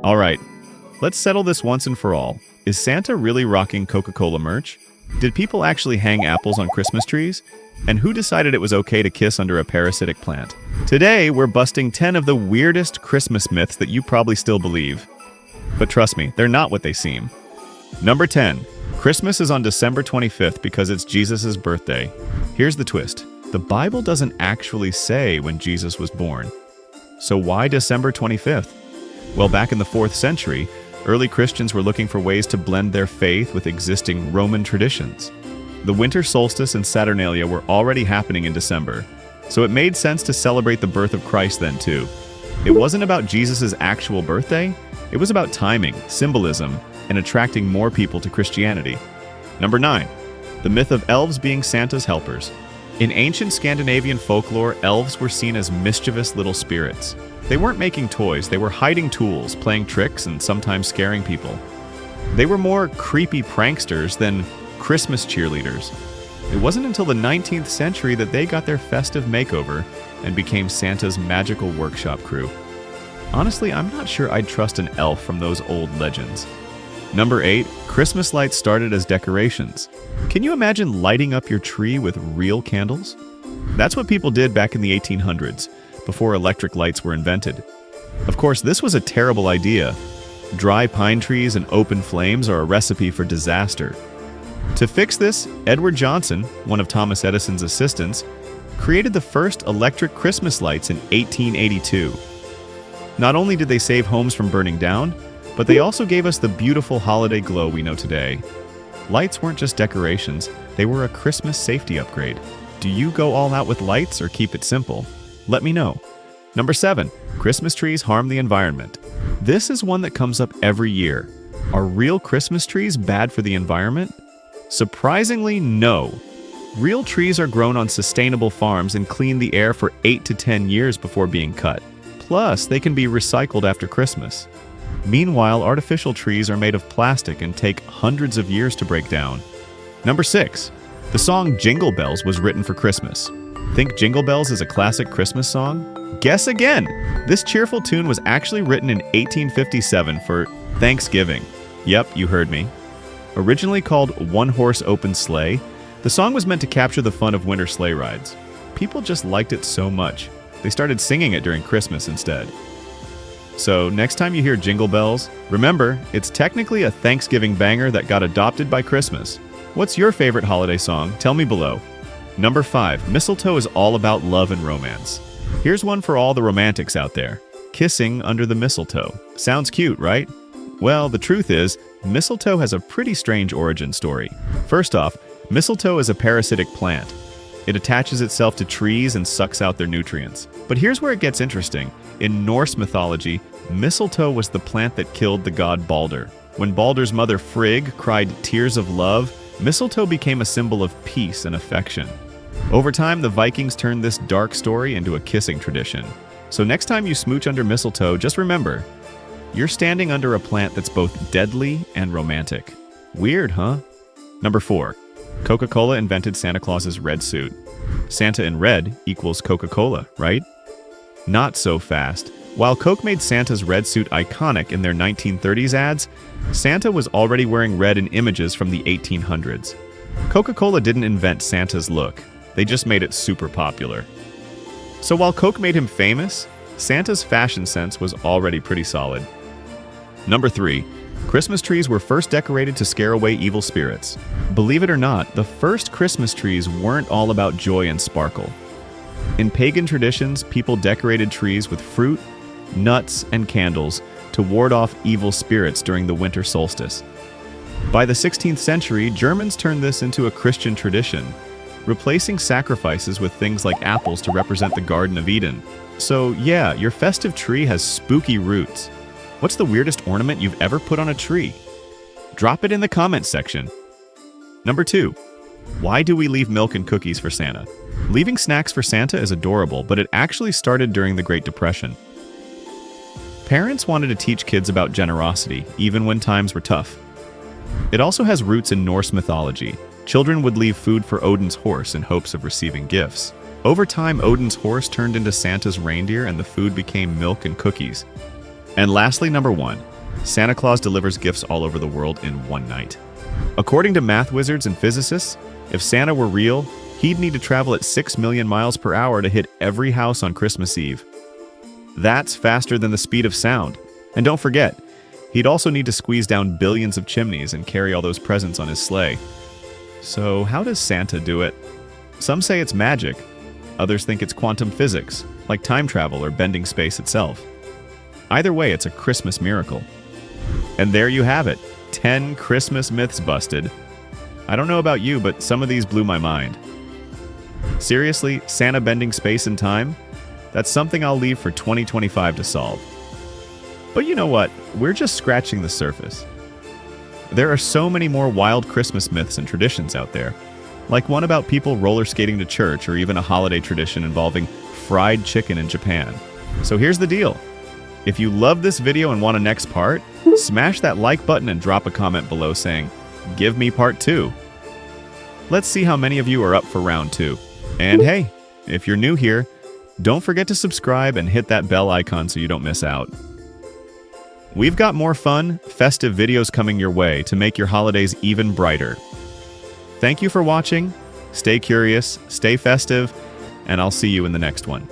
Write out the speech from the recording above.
All right, let's settle this once and for all. Is Santa really rocking Coca-Cola merch? Did people actually hang apples on Christmas trees? And who decided it was okay to kiss under a parasitic plant? Today, we're busting 10 of the weirdest Christmas myths that you probably still believe. But trust me, they're not what they seem. Number 10. Christmas is on December 25th because it's Jesus' birthday. Here's the twist. The Bible doesn't actually say when Jesus was born. So why December 25th? Well, back in the 4th century, early Christians were looking for ways to blend their faith with existing Roman traditions. The winter solstice and Saturnalia were already happening in December, so it made sense to celebrate the birth of Christ then too. It wasn't about Jesus' actual birthday, it was about timing, symbolism, and attracting more people to Christianity. Number 9. The myth of elves being Santa's helpers. In ancient Scandinavian folklore, elves were seen as mischievous little spirits. They weren't making toys, they were hiding tools, playing tricks, and sometimes scaring people. They were more creepy pranksters than Christmas cheerleaders. It wasn't until the 19th century that they got their festive makeover and became Santa's magical workshop crew. Honestly, I'm not sure I'd trust an elf from those old legends. Number 8. Christmas lights started as decorations. Can you imagine lighting up your tree with real candles? That's what people did back in the 1800s, before electric lights were invented. Of course, this was a terrible idea. Dry pine trees and open flames are a recipe for disaster. To fix this, Edward Johnson, one of Thomas Edison's assistants, created the first electric Christmas lights in 1882. Not only did they save homes from burning down, but they also gave us the beautiful holiday glow we know today. Lights weren't just decorations, they were a Christmas safety upgrade. Do you go all out with lights or keep it simple? Let me know. Number 7. Christmas trees harm the environment. This is one that comes up every year. Are real Christmas trees bad for the environment? Surprisingly, no. Real trees are grown on sustainable farms and clean the air for 8 to 10 years before being cut. Plus, they can be recycled after Christmas. Meanwhile, artificial trees are made of plastic and take hundreds of years to break down. Number 6. The song Jingle Bells was written for Christmas. Think Jingle Bells is a classic Christmas song? Guess again! This cheerful tune was actually written in 1857 for Thanksgiving. Yep, you heard me. Originally called One Horse Open Sleigh, the song was meant to capture the fun of winter sleigh rides. People just liked it so much, they started singing it during Christmas instead. So next time you hear Jingle Bells, remember, it's technically a Thanksgiving banger that got adopted by Christmas. What's your favorite holiday song? Tell me below. Number 5. Mistletoe is all about love and romance. Here's one for all the romantics out there. Kissing under the mistletoe. Sounds cute, right? Well, the truth is, mistletoe has a pretty strange origin story. First off, mistletoe is a parasitic plant. It attaches itself to trees and sucks out their nutrients. But here's where it gets interesting. In Norse mythology, mistletoe was the plant that killed the god Balder. When Balder's mother Frigg cried tears of love, mistletoe became a symbol of peace and affection. Over time, the Vikings turned this dark story into a kissing tradition. So next time you smooch under mistletoe, just remember, you're standing under a plant that's both deadly and romantic. Weird, huh? Number 4. Coca-Cola invented Santa Claus's red suit. Santa in red equals Coca-Cola, right? Not so fast. While Coke made Santa's red suit iconic in their 1930s ads, Santa was already wearing red in images from the 1800s. Coca-Cola didn't invent Santa's look, they just made it super popular. So while Coke made him famous, Santa's fashion sense was already pretty solid. Number 3. Christmas trees were first decorated to scare away evil spirits. Believe it or not, the first Christmas trees weren't all about joy and sparkle. In pagan traditions, people decorated trees with fruit, nuts, and candles to ward off evil spirits during the winter solstice. By the 16th century, Germans turned this into a Christian tradition, replacing sacrifices with things like apples to represent the Garden of Eden. So yeah, your festive tree has spooky roots. What's the weirdest ornament you've ever put on a tree? Drop it in the comments section. Number 2. Why do we leave milk and cookies for Santa? Leaving snacks for Santa is adorable, but it actually started during the Great Depression. Parents wanted to teach kids about generosity, even when times were tough. It also has roots in Norse mythology. Children would leave food for Odin's horse in hopes of receiving gifts. Over time, Odin's horse turned into Santa's reindeer and the food became milk and cookies. And lastly, number 1. Santa Claus delivers gifts all over the world in one night. According to math wizards and physicists, if Santa were real, he'd need to travel at 6 million miles per hour to hit every house on Christmas Eve. That's faster than the speed of sound. And don't forget, he'd also need to squeeze down billions of chimneys and carry all those presents on his sleigh. So how does Santa do it? Some say it's magic. Others think it's quantum physics, like time travel or bending space itself. Either way, it's a Christmas miracle. And there you have it, 10 Christmas myths busted. I don't know about you, but some of these blew my mind. Seriously, Santa bending space and time? That's something I'll leave for 2025 to solve. But you know what? We're just scratching the surface. There are so many more wild Christmas myths and traditions out there, like one about people roller skating to church, or even a holiday tradition involving fried chicken in Japan. So here's the deal. If you love this video and want a next part, smash that like button and drop a comment below saying, "Give me part 2." Let's see how many of you are up for round 2. And hey, if you're new here, don't forget to subscribe and hit that bell icon so you don't miss out. We've got more fun, festive videos coming your way to make your holidays even brighter. Thank you for watching, stay curious, stay festive, and I'll see you in the next one.